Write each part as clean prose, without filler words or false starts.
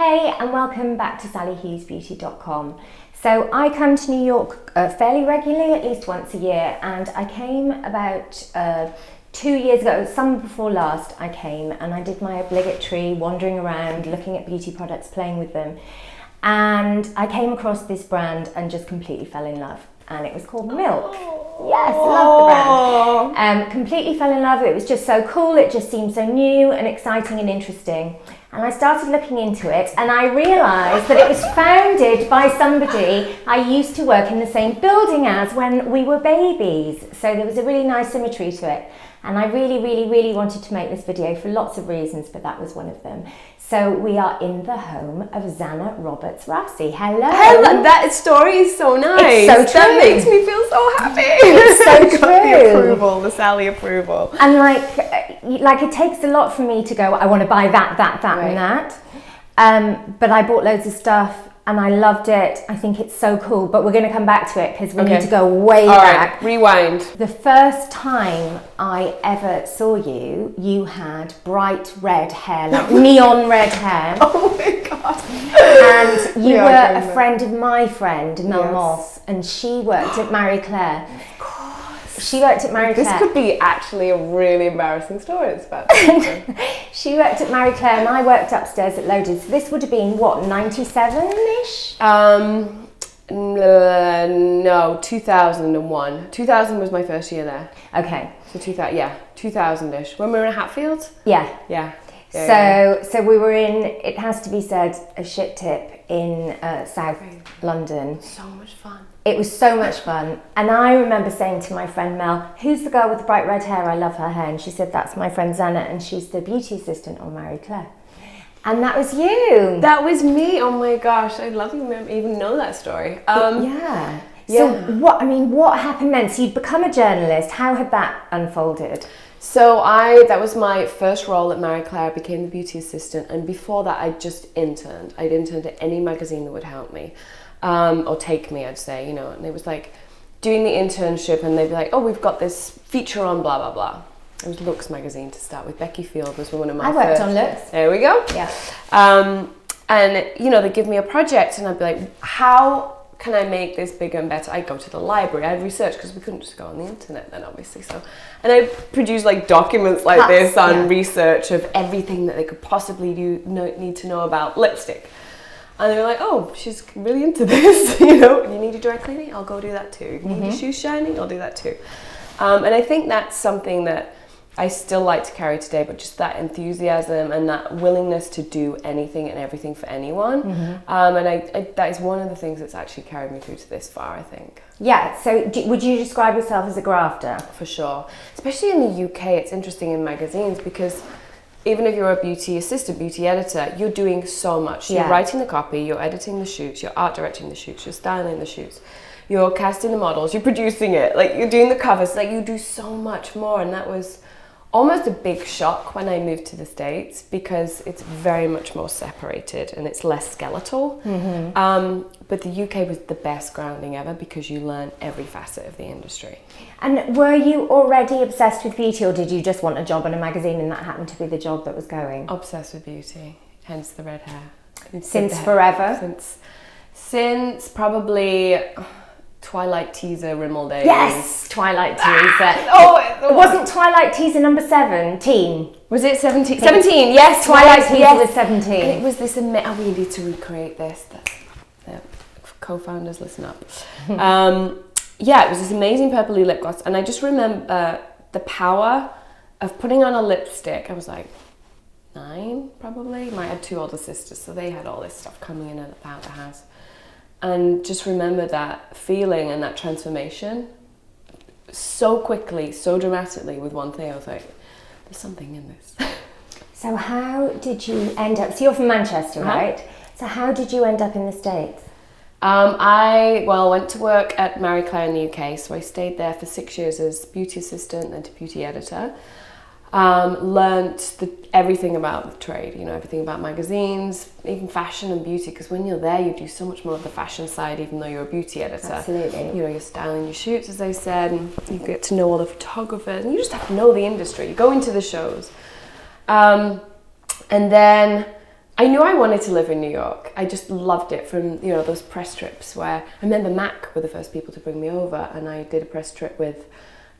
Hey, and welcome back to sallyhughesbeauty.com. So I come to New York fairly regularly, at least once a year, and I came about 2 years ago, summer before last I came, and I did my obligatory wandering around, looking at beauty products, playing with them, and I came across this brand and just completely fell in love, and it was called Milk. Yes, love the brand. Completely fell in love. It was just so cool. It just seemed so new and exciting and interesting. And I started looking into it, and I realised that it was founded by somebody I used to work in the same building as when we were babies. So there was a really nice symmetry to it. And I really wanted to make this video for lots of reasons, but that was one of them. So we are in the home of Zanna Rassi. Hello. That story is so nice. It's so true. That makes me feel so happy. It's so true. The approval, the Sally approval. And like it takes a lot for me to go, I want to buy that, right. and that. But I bought loads of stuff and I loved it. I think it's so cool, but we're going to come back to it because we need to go way back. Right, rewind. The first time I ever saw you, you had bright red hair, like neon red hair. Oh my God. And you were a friend of my friend, Mel Moss, and she worked at Marie Claire. She worked at Marie Claire. This could be actually a really embarrassing story. It's about She worked at Marie Claire and I worked upstairs at Loaded. So this would have been, what, 97-ish? No, 2001. 2000 was my first year there. Okay. So 2000-ish. When we were in Hatfield? Yeah. So we were in, it has to be said, a shit tip in South London. So much fun. It was so much fun. And I remember saying to my friend Mel, who's the girl with the bright red hair? I love her hair. And she said, that's my friend Zanna, and she's the beauty assistant on Marie Claire. And that was you. That was me. Oh my gosh. I love you even know that story. Yeah. So what happened then? So you'd become a journalist. How had that unfolded? So that was my first role at Marie Claire. I became the beauty assistant, and before that I just interned. I'd interned at any magazine that would help me, or take me, I'd say, and it was like doing the internship and they'd be like, oh, we've got this feature on blah, blah, blah. It was Looks magazine to start with. Becky Field was one of my first. I worked on Looks. There we go. Yeah. And, they'd give me a project and I'd be like, how can I make this bigger and better? I'd go to the library, I'd research, because we couldn't just go on the internet then, obviously. And I'd produce like documents like this on research of everything that they could possibly need to know about lipstick. And they were like, oh, she's really into this. You need a dry cleaning? I'll go do that too. You need your shoes shining? I'll do that too. And I think that's something that I still like to carry today, but just that enthusiasm and that willingness to do anything and everything for anyone. And that is one of the things that's actually carried me through to this far, I think. Yeah, so would you describe yourself as a grafter? For sure. Especially in the UK, it's interesting in magazines because even if you're a beauty assistant, beauty editor, you're doing so much. You're writing the copy, you're editing the shoots, you're art directing the shoots, you're styling the shoots, you're casting the models, you're producing it, like you're doing the covers, like you do so much more. And that was almost a big shock when I moved to the States because it's very much more separated and it's less skeletal. But the UK was the best grounding ever because you learn every facet of the industry. And were you already obsessed with beauty, or did you just want a job in a magazine and that happened to be the job that was going? Obsessed with beauty, hence the red hair. Since forever? Since probably Twilight teaser Rimmel days. Yes, Twilight teaser. It wasn't Twilight teaser number 17. Was it 17? 17, yes. Twilight teaser was 17. And it was this amazing. Oh, we need to recreate this. Co-founders, listen up. It was this amazing purpley lip gloss, and I just remember the power of putting on a lipstick. I was like 9, probably. I had 2 older sisters, so they had all this stuff coming in and out the house. And just remember that feeling and that transformation so quickly, so dramatically with one thing. I was like, there's something in this. So how did you end up, so you're from Manchester, right? So how did you end up in the States? I went to work at Marie Claire in the UK, so I stayed there for 6 years as beauty assistant and beauty editor. Learnt everything about the trade, everything about magazines, even fashion and beauty, because when you're there you do so much more of the fashion side even though you're a beauty editor. Absolutely. You're styling your shoots, as I said, and you get to know all the photographers and you just have to know the industry. You go into the shows. And then I knew I wanted to live in New York. I just loved it from, you know, those press trips where I remember Mac were the first people to bring me over, and I did a press trip with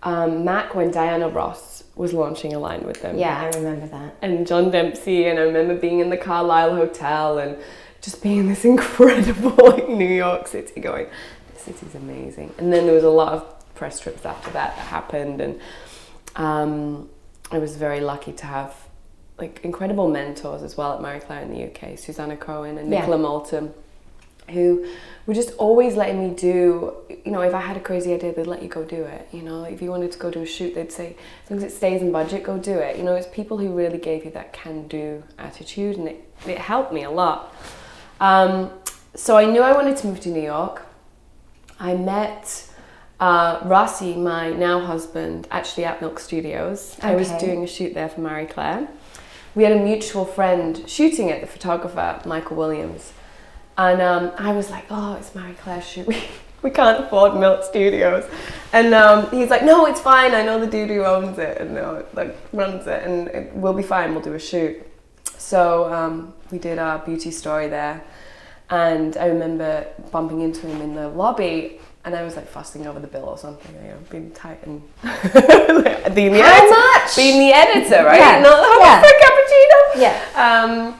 Mac when Diana Ross was launching a line with them. Yeah, I remember that. And John Dempsey, and I remember being in the Carlisle Hotel and just being in this incredible like New York City going, this city's amazing. And then there was a lot of press trips after that happened, and I was very lucky to have like incredible mentors as well at Marie Claire in the UK, Susanna Cohen and Nicola Moulton, who were just always letting me do, you know, if I had a crazy idea, they'd let you go do it. You know, if you wanted to go do a shoot, they'd say, as long as it stays in budget, go do it. You know, it's people who really gave you that can-do attitude, and it helped me a lot. So I knew I wanted to move to New York. I met Rassi, my now husband, actually at Milk Studios. Okay. I was doing a shoot there for Marie Claire. We had a mutual friend shooting it, the photographer, Michael Williams. And I was like, oh, it's Marie Claire's shoot. We can't afford Milk Studios. And he's like, no, it's fine. I know the dude who owns it and like runs it, and we'll be fine. We'll do a shoot. So we did our beauty story there. And I remember bumping into him in the lobby, and I was like fussing over the bill or something, you know, being tight and being the editor, right? Yeah. Not how much for a cappuccino. Yeah.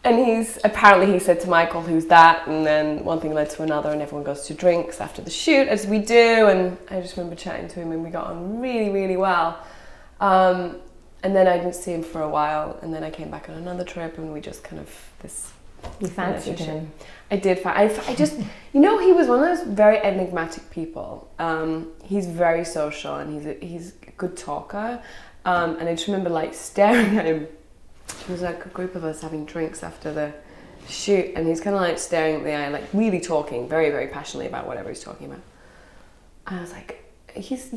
And he said to Michael, who's that? And then one thing led to another, and everyone goes to drinks after the shoot, as we do. And I just remember chatting to him, and we got on really, really well. And then I didn't see him for a while, and then I came back on another trip, and we just kind of You fancied him? I did. I just, you know, he was one of those very enigmatic people. He's very social, and he's a good talker. And I just remember like staring at him. There was like a group of us having drinks after the shoot, and he's kind of like staring at the eye, like really talking very, very passionately about whatever he's talking about. And I was like, he's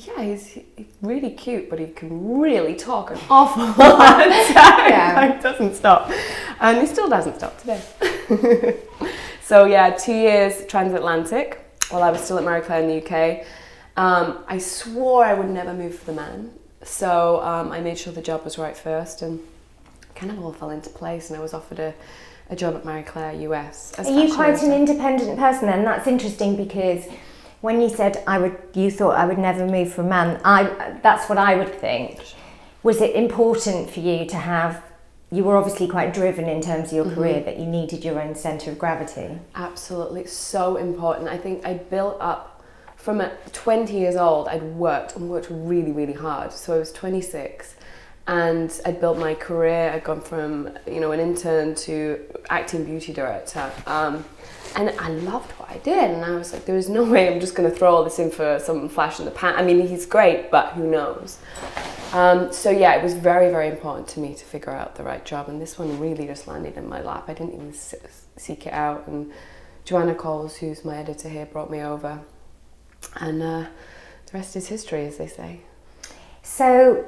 really cute, but he can really talk an awful lot of time. Yeah. Like, doesn't stop. And he still doesn't stop today. So yeah, 2 years transatlantic while I was still at Marie Claire in the UK. I swore I would never move for the man. So I made sure the job was right first, and kind of all fell into place, and I was offered a job at Marie Claire US. Are you quite an independent person then? That's interesting, because when you said you thought I would never move for a man, that's what I would think. Was it important for you to have, you were obviously quite driven in terms of your career, that you needed your own centre of gravity? Absolutely, so important. I think I built up, from 20 years old, I'd worked really, really hard. So I was 26. And I'd built my career. I'd gone from, you know, an intern to acting beauty director. And I loved what I did. And I was like, there's no way I'm just going to throw all this in for some flash in the pan. I mean, he's great, but who knows? So yeah, it was very, very important to me to figure out the right job. And this one really just landed in my lap. I didn't even seek it out. And Joanna Coles, who's my editor here, brought me over. And the rest is history, as they say. So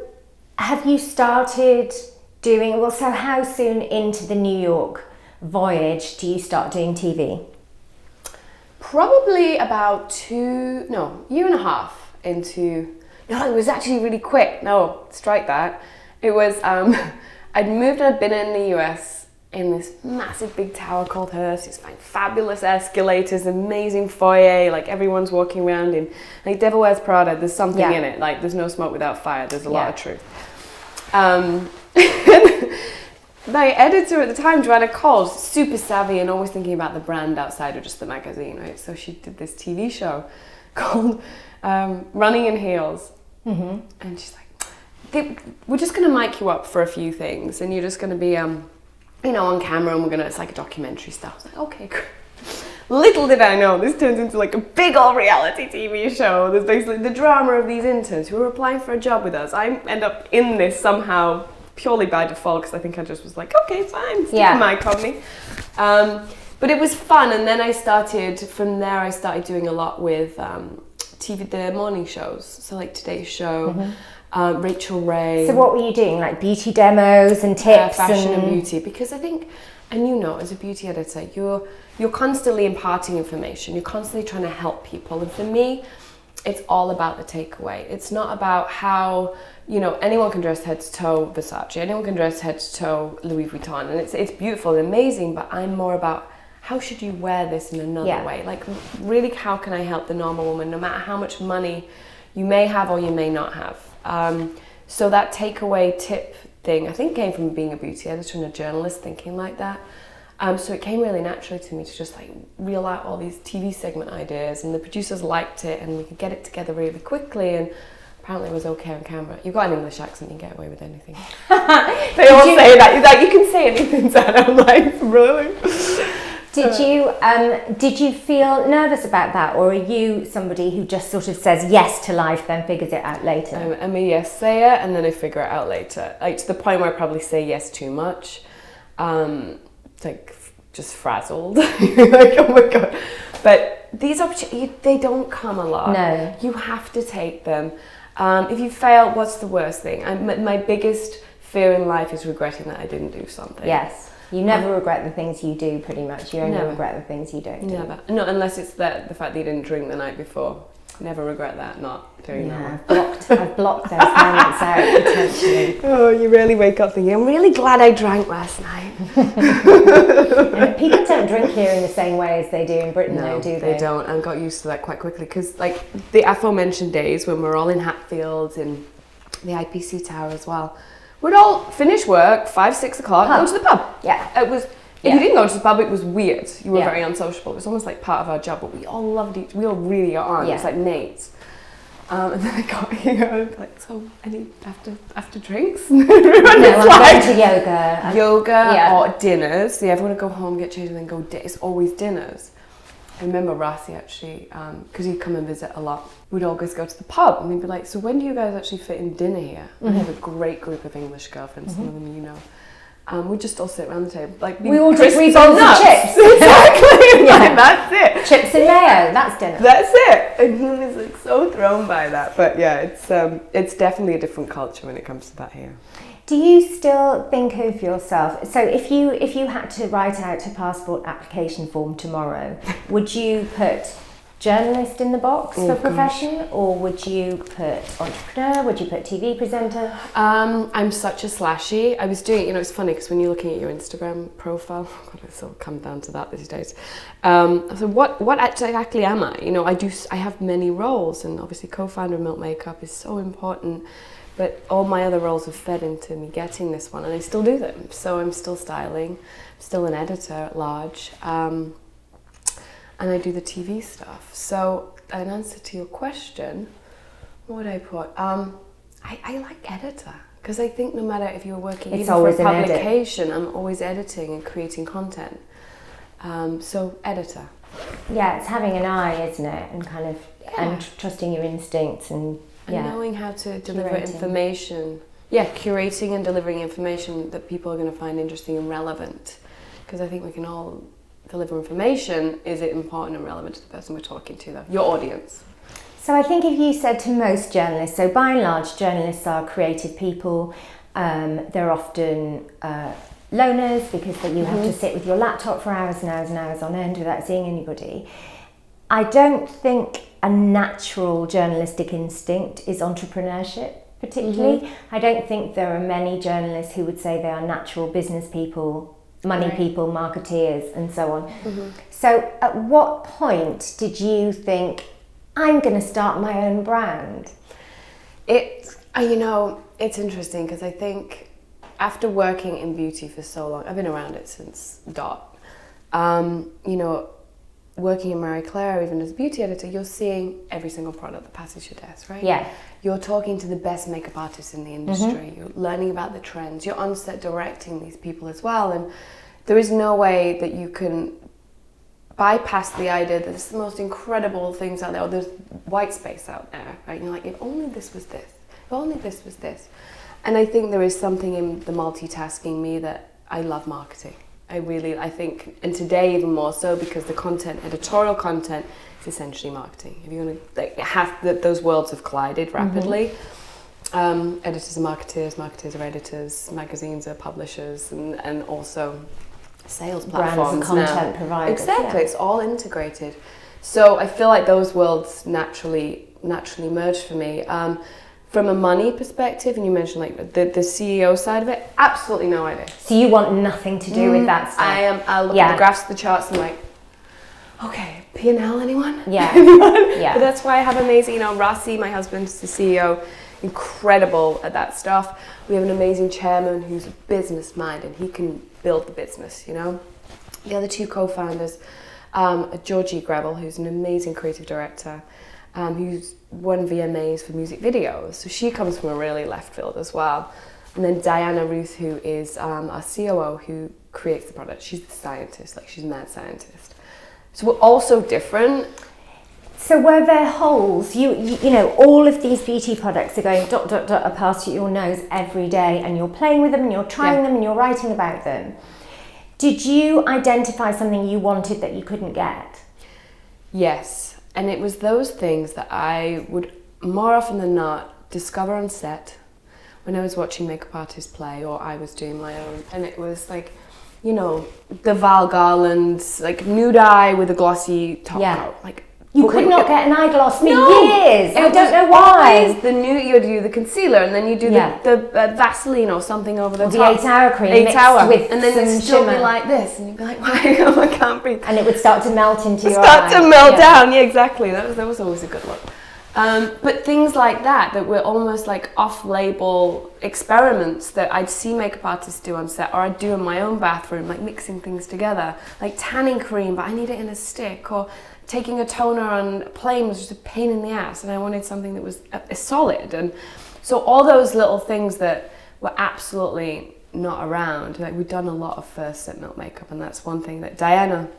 have you started doing, so how soon into the New York voyage do you start doing TV? Probably about year and a half into, no, it was actually really quick. No, strike that. It was, I'd moved and I'd been in the US in this massive big tower called Hearst. It's like fabulous escalators, amazing foyer, like everyone's walking around in, like Devil Wears Prada, there's something in it, like there's no smoke without fire, there's a lot of truth. My editor at the time, Joanna Coles, super savvy and always thinking about the brand outside of just the magazine, right? So she did this TV show called Running in Heels. Mm-hmm. And she's like, we're just going to mic you up for a few things, and you're just going to be, on camera, and it's like a documentary stuff. I was like, okay, great. Little did I know, this turns into like a big old reality TV show. There's basically the drama of these interns who are applying for a job with us. I end up in this somehow, purely by default, because I think I just was like, okay, fine, stick a mic on me. But it was fun, and then I started doing a lot with TV, the morning shows. So like Today's Show, Rachel Ray. So what were you doing, like beauty demos and tips? Fashion and beauty, because I think, and as a beauty editor, you're constantly imparting information. You're constantly trying to help people. And for me, it's all about the takeaway. It's not about how, you know, anyone can dress head to toe Versace, anyone can dress head to toe Louis Vuitton, and it's beautiful and amazing, but I'm more about how should you wear this in another way? Like, really, how can I help the normal woman, no matter how much money you may have or you may not have? So that takeaway tip thing, I think, came from being a beauty editor and a journalist, thinking like that. So it came really naturally to me to just like reel out all these TV segment ideas, and the producers liked it, and we could get it together really quickly, and apparently it was okay on camera. You've got an English accent, you can get away with anything. They all say that, like, you can say anything, Zanna. I'm like, really? Did you feel nervous about that, or are you somebody who just sort of says yes to life, then figures it out later? I'm a yes sayer, and then I figure it out later. Like, to the point where I probably say yes too much. Like, just frazzled. Like, oh my god. But these opportunities, they don't come a lot. No. You have to take them. If you fail, what's the worst thing? My biggest fear in life is regretting that I didn't do something. Yes. You never regret the things you do, pretty much. You only regret the things you don't do. Never. No, unless it's the fact that you didn't drink the night before. Never regret that, not doing that. I've blocked those moments out intentionally. Oh, you really wake up thinking, I'm really glad I drank last night. People don't drink here in the same way as they do in Britain, though, do they? They don't, and got used to that quite quickly, because like the aforementioned days when we're all in Hatfield and the IPC Tower as well, we'd all finish work 5-6 o'clock, go to the pub. Yeah. It was. If you didn't go to the pub, it was weird. You were very unsociable. It was almost like part of our job, but we all loved each. We all really got on. It was like mates. And then I got here, and I'm like, so any after drinks? No, I'm going to yoga. Yoga or dinners. Yeah, everyone would go home, get changed, and then go. It's always dinners. I remember Rassi actually, because he'd come and visit a lot. We'd always go to the pub, and we'd be like, so when do you guys actually fit in dinner here? I have a great group of English girlfriends. Some of them you know. We just all sit around the table, like we all drink 3 bowls of chips. Exactly. Like, that's it. Chips and mayo. That's dinner. That's it. And he was like so thrown by that. But yeah, it's definitely a different culture when it comes to that here. Do you still think of yourself? So if you had to write out a passport application form tomorrow, would you put journalist in the box for profession, or would you put entrepreneur? Would you put TV presenter? I'm such a slashy. I was doing, it's funny because when you're looking at your Instagram profile, God, it's all come down to that these days. So what exactly am I? I have many roles, and obviously co-founder of Milk Makeup is so important. But all my other roles have fed into me getting this one, and I still do them. So I'm still styling, I'm still an editor at large. And I do the TV stuff. So, in answer to your question, what would I put? I like editor, because I think no matter if you're working even for a publication, I'm always editing and creating content. So, editor. Yeah, it's having an eye, isn't it? And kind of and trusting your instincts and knowing how to deliver information. Yeah, curating and delivering information that people are going to find interesting and relevant. Because I think we can all deliver information. Is it important and relevant to the person we're talking to, though? Your audience. So I think if you said to most journalists, so by and large journalists are creative people, they're often loners because you have to sit with your laptop for hours and hours and hours on end without seeing anybody. I don't think a natural journalistic instinct is entrepreneurship particularly. I don't think there are many journalists who would say they are natural business people, money people, marketeers, and so on. So at what point did you think, I'm going to start my own brand? It's interesting because I think after working in beauty for so long, I've been around it since dot. Working in Marie Claire, even as a beauty editor, you're seeing every single product that passes your desk, right? Yeah. You're talking to the best makeup artists in the industry. You're learning about the trends. You're on set directing these people as well. And there is no way that you can bypass the idea that there's the most incredible things out there, or there's white space out there, right? And you're like, if only this was this. If only this was this. And I think there is something in the multitasking me that I love marketing. I think, and today even more so, because the content, editorial content, is essentially marketing. If you want to, those worlds have collided rapidly. Editors are marketers are editors, magazines are publishers, and also sales platforms, brands and content providers. Exactly, it's all integrated. So I feel like those worlds naturally naturally emerged for me. From a money perspective, and you mentioned like the CEO side of it, absolutely no idea. So you want nothing to do with that stuff? I look at the graphs, the charts, and like, okay, P&L, anyone? Yeah. Anyone? Yeah. But that's why I have amazing, Rassi, my husband's the CEO, incredible at that stuff. We have an amazing chairman who's a business mind and he can build the business, The other two co-founders are Georgie Grevel, who's an amazing creative director, who's won VMAs for music videos. So she comes from a really left field as well. And then Diana Ruth, who is our COO, who creates the product. She's the scientist, like she's a mad scientist. So we're all so different. So were there holes? You know, all of these beauty products are going ... past your nose every day, and you're playing with them and you're trying them and you're writing about them. Did you identify something you wanted that you couldn't get? Yes. And it was those things that I would more often than not discover on set when I was watching makeup artists play or I was doing my own. And it was like, the Val Garland, like nude eye with a glossy top coat. Like, you could not get an eye gloss for years. I don't know why. You do the concealer and then you do the Vaseline or something over the top. The 8-hour cream mixed with and then some it'd still shimmer. be like this and you'd be like, why? I can't breathe. And it would start to melt into your Start eye. to melt down, yeah, exactly. That was always a good look. But things like that were almost like off-label experiments that I'd see makeup artists do on set, or I'd do in my own bathroom, like mixing things together, like tanning cream, but I need it in a stick, or taking a toner on a plane was just a pain in the ass, and I wanted something that was solid. And so all those little things that were absolutely not around, like we'd done a lot of first set Milk makeup, and that's one thing that Diana,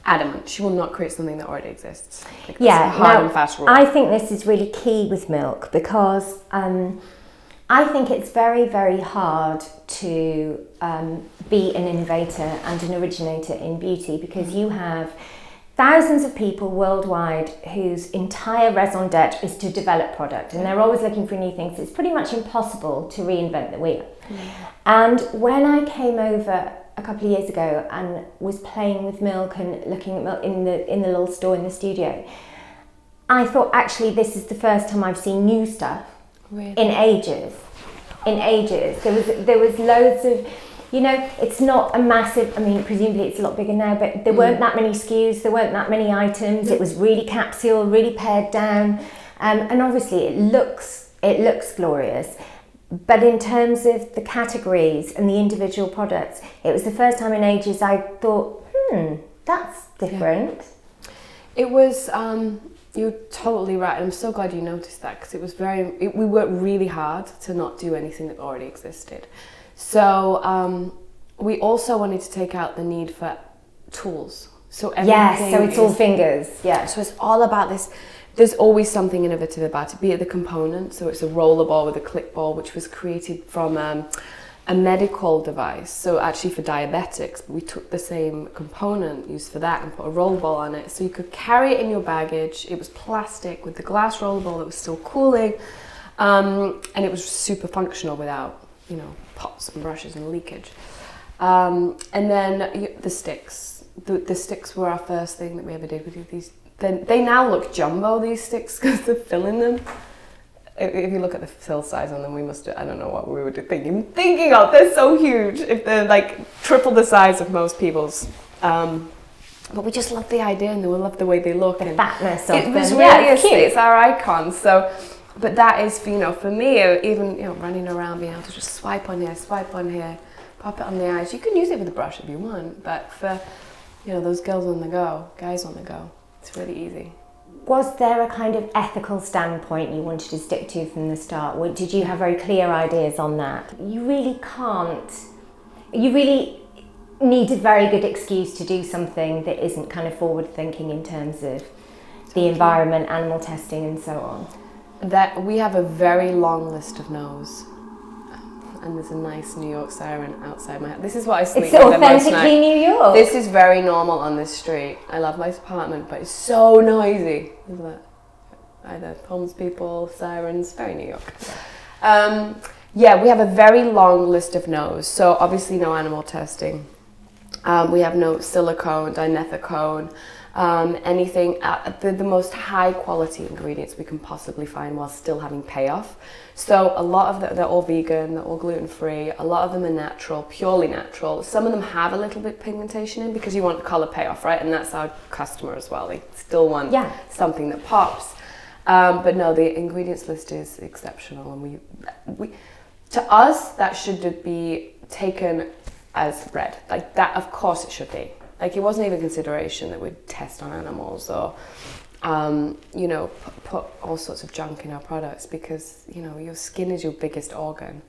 adamant, she will not create something that already exists. Like, that's a hard and fast rule. I think this is really key with Milk because I think it's very, very hard to be an innovator and an originator in beauty because you have thousands of people worldwide whose entire raison d'etre is to develop product, and they're always looking for new things. It's pretty much impossible to reinvent the wheel. And when I came over a couple of years ago and was playing with Milk and looking at Milk in the little store in the studio, I thought actually this is the first time I've seen new stuff in ages. There was loads of, it's not a massive, presumably it's a lot bigger now, but there weren't that many SKUs, there weren't that many items. It was really capsule, really pared down, and obviously it looks glorious. But in terms of the categories and the individual products, it was the first time in ages I thought, that's different. It was, you're totally right. I'm so glad you noticed that because it was we worked really hard to not do anything that already existed. So we also wanted to take out the need for tools. So everything so it's all fingers. Yeah. So it's all about this. There's always something innovative about it, be it the component. So it's a roller ball with a clip ball, which was created from a medical device. So actually for diabetics, we took the same component used for that and put a roller ball on it. So you could carry it in your baggage. It was plastic with the glass roller ball that was still cooling. And it was super functional without, pots and brushes and leakage. And then the sticks. The sticks were our first thing that we ever did. We did these. They now look jumbo, these sticks, because they're filling them. If you look at the fill size on them, I don't know what we were thinking of. They're so huge. If they're like triple the size of most people's. But we just love the idea and we love the way they look. The fatness of them. It was really it's our icon. So, but that is, for me, even, running around, being able to just swipe on here, pop it on the eyes. You can use it with a brush if you want, but for, those girls on the go, guys on the go, it's really easy. Was there a kind of ethical standpoint you wanted to stick to from the start? Or did you have very clear ideas on that? You really need a very good excuse to do something that isn't kind of forward thinking in terms of the environment, animal testing and so on. That we have a very long list of no's. And there's a nice New York siren outside my house. This is what I sleep with. It's authentically New York. This is very normal on this street. I love my apartment, but it's so noisy. Isn't it? Either homeless people, sirens, very New York. We have a very long list of no's. So obviously no animal testing. We have no silicone, dimethicone. anything at the most high quality ingredients we can possibly find while still having payoff. So a lot of they're all vegan, they're all gluten-free, a lot of them are natural, purely natural. Some of them have a little bit pigmentation in because you want the colour payoff, right? And that's our customer as well. They still want something that pops. But no, the ingredients list is exceptional, and we to us that should be taken as read. Like that, of course it should be. Like it wasn't even a consideration that we'd test on animals or, you know, put all sorts of junk in our products because, you know, your skin is your biggest organ.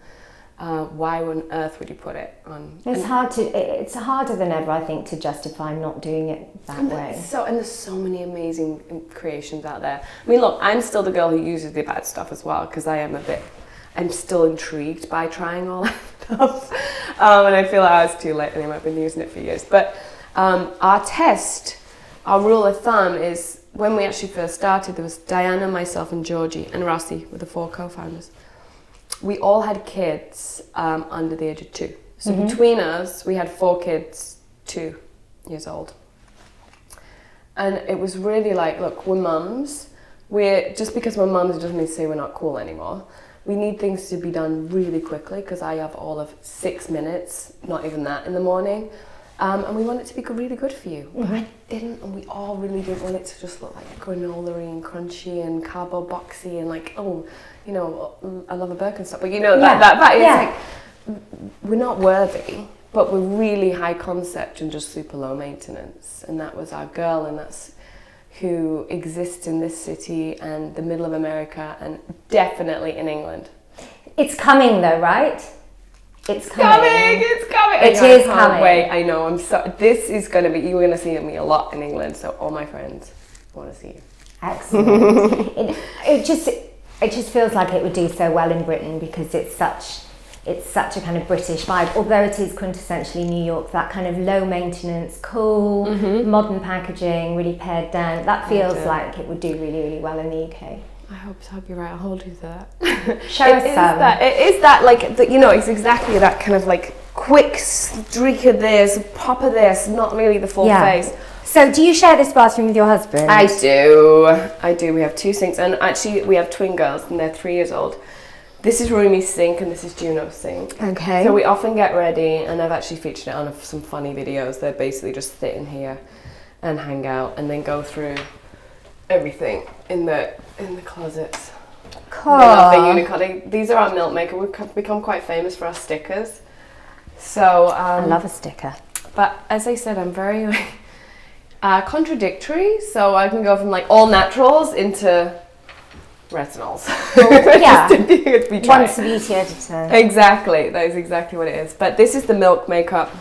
Why on earth would you put it on? It's harder than ever, I think, to justify not doing it that way. And there's so many amazing creations out there. I mean, look, I'm still the girl who uses the bad stuff as well because I'm still intrigued by trying all that stuff. And I feel like it's too late anyway, I've been using it for years. But our rule of thumb is when we actually first started, there was Diana, myself and Georgie and Rassi were the 4 co-founders. We all had kids under the age of 2. So between us, we had 4 kids, 2 years old. And it was really like, look, we're mums. Just because we're mums, it doesn't mean to say we're not cool anymore. We need things to be done really quickly because I have all of 6 minutes, not even that, in the morning. And we want it to be really good for you. But I didn't, and we all really didn't want it to just look like granola-y and crunchy and cardboard boxy and like, oh, you know, I love a Birkenstock. But you know, it's like, we're not worthy, but we're really high concept and just super low maintenance. And that was our girl, and that's who exists in this city and the middle of America and definitely in England. It's coming though, right? It's coming. It's coming. It is coming. Wait, I know. This is going to be. You're going to see me a lot in England. So all my friends want to see you. Excellent. it just feels like it would do so well in Britain because it's such a kind of British vibe. Although it is quintessentially New York, that kind of low maintenance, cool, modern packaging, really pared down. That feels like it would do really, really well in the UK. I hope you're right. I'll hold you to that. Show us some. It is that like you know, it's exactly that kind of like quick streak of this, pop of this, not really the full face. So do you share this bathroom with your husband? I do. We have 2 sinks, and actually we have twin girls, and they're 3 years old. This is Rumi's sink, and this is Juno's sink. Okay. So we often get ready, and I've actually featured it on some funny videos. They're basically just sit in here and hang out, and then go through everything in the closets. Cool. I love the unicorn. These are our milk maker. We've become quite famous for our stickers. So I love a sticker. But as I said, I'm very contradictory. So I can go from like all naturals into retinols. Once a beauty editor. Exactly. That is exactly what it is. But this is the milk makeup.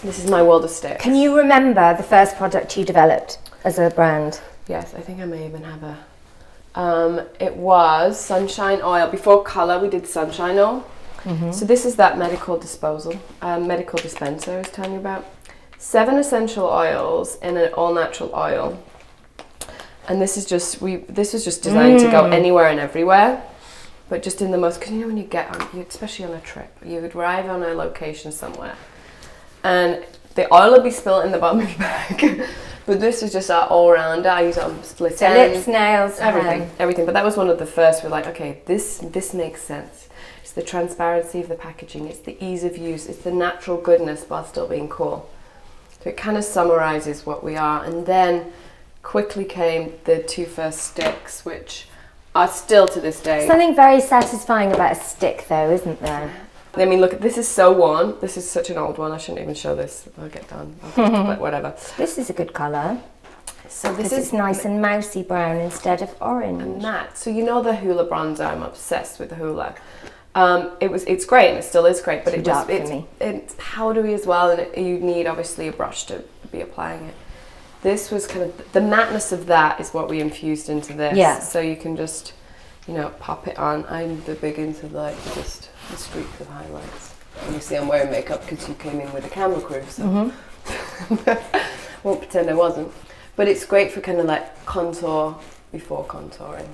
This is my world of sticks. Can you remember the first product you developed as a brand? Yes, I think I may even have it was sunshine oil. Before colour, we did sunshine oil. So this is that medical dispenser I was telling you about. 7 essential oils in an all-natural oil. And this was just designed to go anywhere and everywhere. But just in the most, because you know when you get on, especially on a trip, you would arrive on a location somewhere. And the oil would be spilt in the bottom of your bag. But this was just our all-rounder. I use it on split ends. Lips, nails, everything. But that was one of the first. We're like, okay, this makes sense. It's the transparency of the packaging. It's the ease of use. It's the natural goodness while still being cool. So it kind of summarizes what we are. And then quickly came the 2 first sticks, which are still to this day. Something very satisfying about a stick, though, isn't there? I mean, look, this is so worn. This is such an old one. I shouldn't even show this. I'll get done. But whatever. This is a good colour. So this is nice and mousy brown instead of orange. And matte. So you know the Hoola bronzer. I'm obsessed with the Hoola. It's great, and it still is great. But it's powdery as well, and you need obviously a brush to be applying it. This was kind of the matteness of that is what we infused into this. Yeah. So you can just, you know, pop it on. I'm the big into like just the streaks of highlights. And you see I'm wearing makeup because you came in with a camera crew, so won't pretend I wasn't. But it's great for kind of like contour before contouring.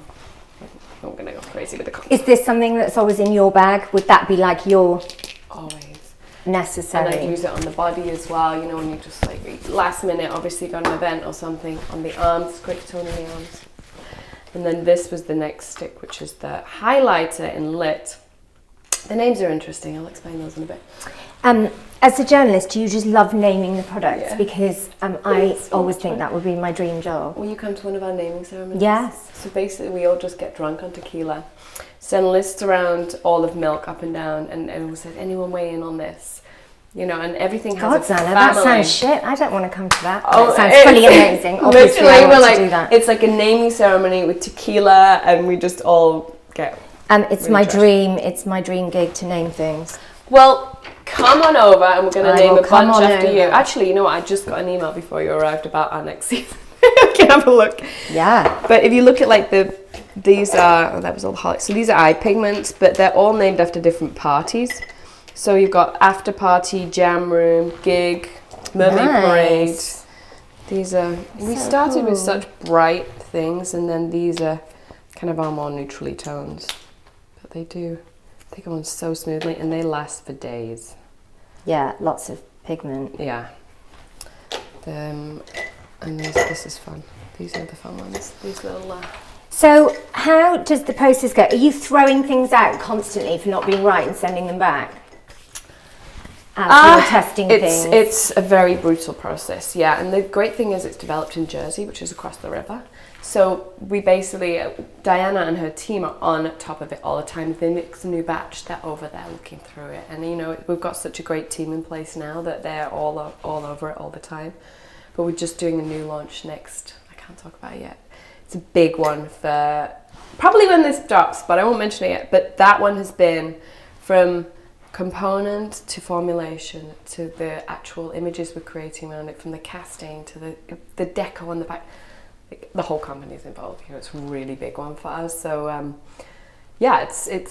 I'm gonna go crazy with the contour. Is this something that's always in your bag? Would that be like your... Always. necessary. And I use it on the body as well, you know, when you just like last minute, obviously got an event or something, on the arms. It's great to tone in the arms. And then this was the next stick, which is the highlighter in Lit. The names are interesting. I'll explain those in a bit. As a journalist, do you just love naming the products? Yeah. Because I always think that would be my dream job. Will you come to one of our naming ceremonies? Yes. So basically, we all just get drunk on tequila, send lists around olive milk up and down, and we said, anyone weigh in on this? You know, and everything has God, a Zanna, family. that sounds shit. I don't want to come to that. Oh, That sounds fully amazing. Obviously, Literally, I want we're to do that. it's like a naming ceremony with tequila, and we just all get. It's really my trashed. dream. It's my dream gig to name things. Well, come on over, and we're going to I name will a bunch come on after you. over. Actually, you know what? I just got an email before you arrived about our next season. You can have a look. Yeah. But if you look at like these are, that was all the highlights. So these are eye pigments, but they're all named after different parties. So you've got after party, jam room, gig, mermaid parade. These are, we started with such bright things, and then these are kind of our more neutrally tones. But they go on so smoothly, and they last for days. Yeah, lots of pigment. Yeah. And this is fun. These are the fun ones. These little. So how does the process go? Are you throwing things out constantly for not being right and sending them back? As you're testing things? It's a very brutal process, yeah. And the great thing is it's developed in Jersey, which is across the river. So we basically, Diana and her team are on top of it all the time. If they mix a new batch, they're over there looking through it. And, you know, we've got such a great team in place now that they're all over it all the time. But we're just doing a new launch next. I can't talk about it yet. It's a big one for probably when this drops, but I won't mention it yet. But that one has been from component to formulation to the actual images we're creating around it, from the casting to the deco on the back. Like, the whole company's involved. You know, it's a really big one for us. So yeah, it's a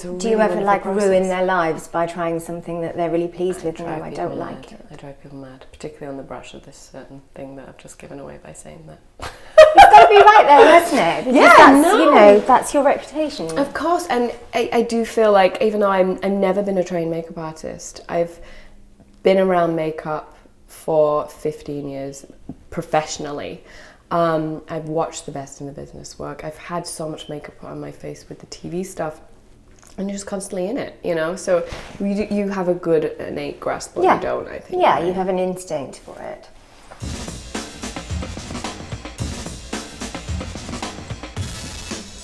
really Do you ever like process. ruin their lives by trying something that they're really pleased with and drive go, I people don't mad. like it? I drive people mad, particularly on the brush of this certain thing that I've just given away by saying that. It's got to be right though, hasn't it? Because Yeah, that's, no. you know, that's your reputation. Of course, and I do feel like, even though I've never been a trained makeup artist, I've been around makeup for 15 years professionally. I've watched the best in the business work. I've had so much makeup put on my face with the TV stuff, and you're just constantly in it, you know? So you have a good innate grasp, but you don't, I think. Yeah, right? you have an instinct for it.